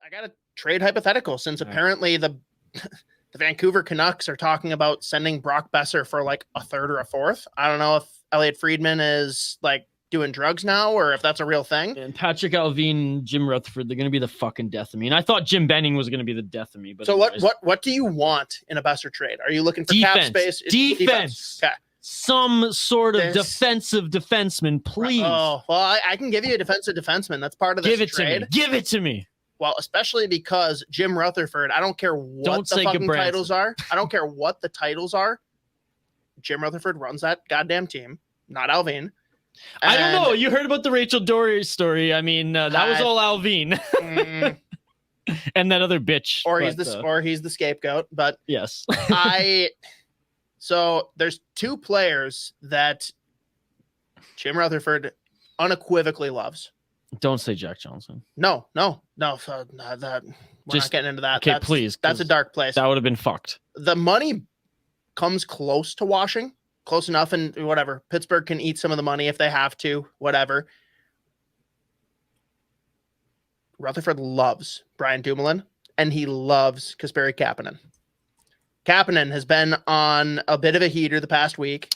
I got a trade hypothetical since apparently the Vancouver Canucks are talking about sending Brock Boeser for like a third or a fourth. I don't know if Elliot Friedman is like doing drugs now or if that's a real thing. And Patrick Alvin, Jim Rutherford, they're going to be the fucking death of me. And I thought Jim Benning was going to be the death of me. But so what do you want in a Boeser trade? Are you looking for defense, cap space? Defense. Okay. Some sort of defensive defenseman, please. Oh, well, I can give you a defensive defenseman. That's part of this trade. Give it to me. Well, especially because Jim Rutherford, I don't care what the fucking titles are. I don't care what the titles are. Jim Rutherford runs that goddamn team, not Alvin. I don't know. You heard about the Rachel Dory story. I mean, that was all Alvin. And that other bitch. Or he's the scapegoat. But yes. So there's two players that Jim Rutherford unequivocally loves. Don't say Jack Johnson. No. We're not getting into that. Okay, please. That's a dark place. That would have been fucked. The money comes close to washing, close enough, and whatever. Pittsburgh can eat some of the money if they have to, whatever. Rutherford loves Brian Dumoulin, and he loves Kasperi Kapanen. Kapanen has been on a bit of a heater the past week,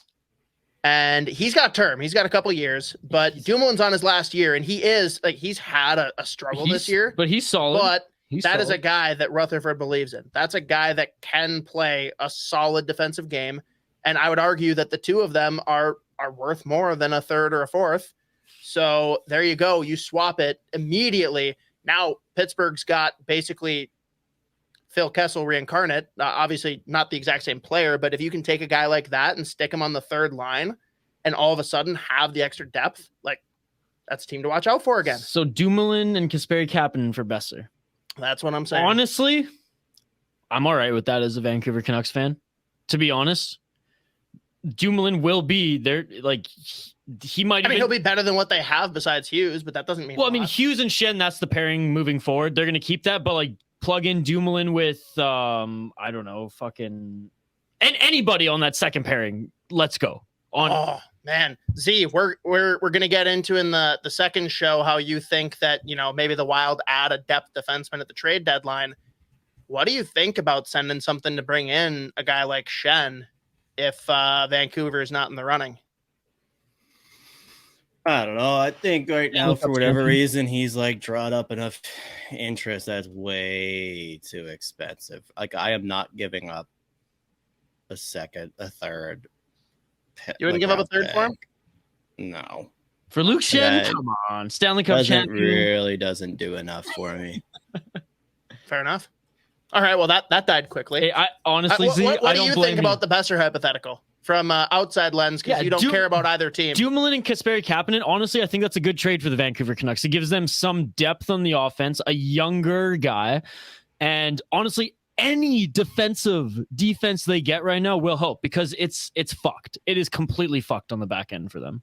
and he's got term. He's got a couple years, but Dumoulin's on his last year, and he's had a struggle this year. But he's solid. But that is a guy that Rutherford believes in. That's a guy that can play a solid defensive game, and I would argue that the two of them are worth more than a third or a fourth. So there you go. You swap it immediately. Now Pittsburgh's got basically Phil Kessel reincarnate, obviously not the exact same player, but if you can take a guy like that and stick him on the third line and all of a sudden have the extra depth, like that's a team to watch out for again. So Dumoulin and Kasperi Kapanen for Boeser. That's what I'm saying. Honestly, I'm all right with that as a Vancouver Canucks fan. To be honest, Dumoulin will be there. Like he might. He'll be better than what they have besides Hughes, but that doesn't mean. Well, I mean, Hughes and Shen, that's the pairing moving forward. They're going to keep that, but like plug in Dumoulin with I don't know, fucking and anybody on that second pairing. Let's go. Oh man, Z, we're gonna get into in the second show how you think that maybe the Wild add a depth defenseman at the trade deadline. What do you think about sending something to bring in a guy like Shen if Vancouver is not in the running? I don't know. I think right now, for whatever reason, he's like drawn up enough interest that's way too expensive. Like I am not giving up a third. You wouldn't give up a third for him? No. For Luke Shen? Come on. Stanley Cup champion. Really doesn't do enough for me. Fair enough. All right. Well, that died quickly. Hey, I honestly, what do you think about the Boeser hypothetical from outside lens? Because you don't care about either team. Dumoulin and Kasperi Kapanen. Honestly, I think that's a good trade for the Vancouver Canucks. It gives them some depth on the offense, a younger guy, and honestly, any defense they get right now will help because it's fucked. It is completely fucked on the back end for them.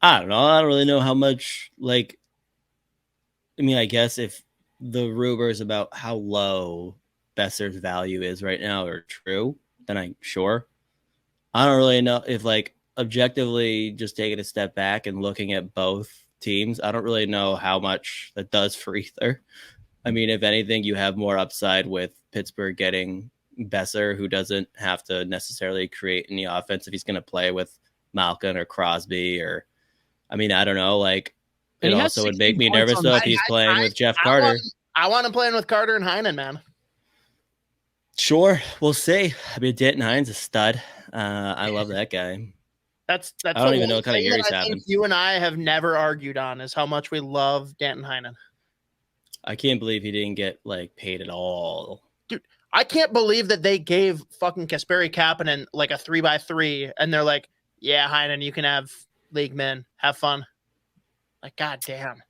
I don't know. I don't really know how much. I guess if the rumors about how low Boeser's value is right now are true, then I'm sure. I don't really know if objectively just taking a step back and looking at both teams, I don't really know how much that does for either. I mean, if anything, you have more upside with Pittsburgh getting Boeser, who doesn't have to necessarily create any offense if he's going to play with Malkin or Crosby or, I don't know. It also would make me nervous though if he's playing with Jeff Carter. I want him playing with Carter and Heinen, man. Sure, we'll see. Danton Hines is a stud. I love that guy. That's I don't even know what kind of year he's having. You and I have never argued on is how much we love Danton Heinen. I can't believe he didn't get paid at all. Dude, I can't believe that they gave fucking Kasperi Kapanen a 3x3 and they're like, yeah, Heinen, you can have league men. Have fun. God damn.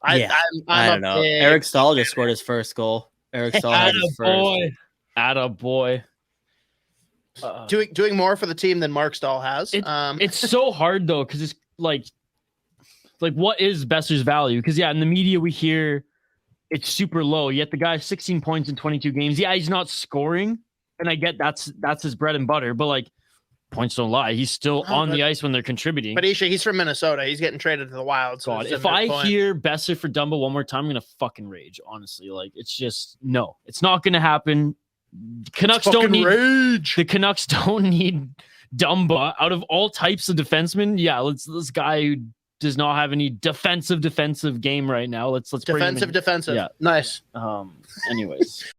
I don't know. Eric Stahl just scored his first goal. Eric Stahl had his first. Attaboy. Doing more for the team than Mark Stahl has. It's so hard though, because it's what is Boeser's value? Because in the media we hear it's super low. Yet the guy's 16 points in 22 games. Yeah, he's not scoring, and I get that's his bread and butter. But points don't lie. He's still on the ice when they're contributing. But he's from Minnesota. He's getting traded to the Wild. So God, if I hear Boeser for Dumba one more time, I'm gonna fucking rage. Honestly, like it's just no, it's not gonna happen. Canucks don't need rage. The Canucks don't need Dumba out of all types of defensemen. Yeah, this guy who does not have any defensive game right now. Let's bring him in. Defensive. Yeah. Nice. Anyways.